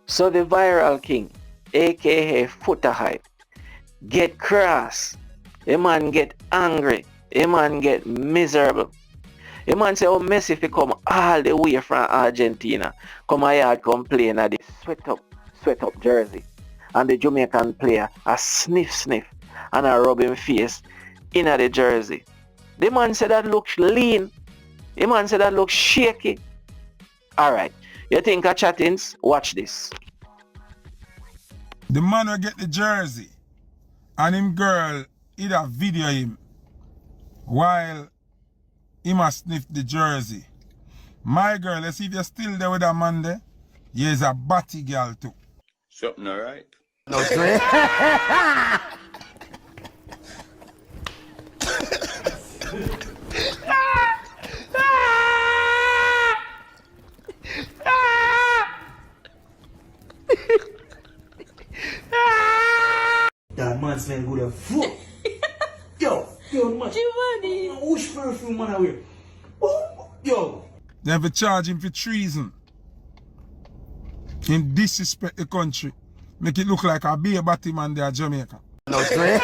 So the viral king, aka Footah hype, get cross. A man get angry. A man get miserable. A man say, oh, Messi if he come all the way from Argentina, come here complain at the sweat up jersey. And the Jamaican player a sniff and a rub him face in the jersey. The man said that looks lean. The man said that looks shaky. Alright, you think of chattings? Watch this. The man will get the jersey and him girl either video him while him a sniff the jersey. My girl, let's see if you're still there with that man there. He's a batty girl too. Something alright? No, sir. That man smell good as fuck. Yo, man. Giovanni. Which perfume man I wear? Oh, yo. They have to charge him for treason. Him disrespect the country. Make it look like a beer batty man there at Jamaica. No, sir.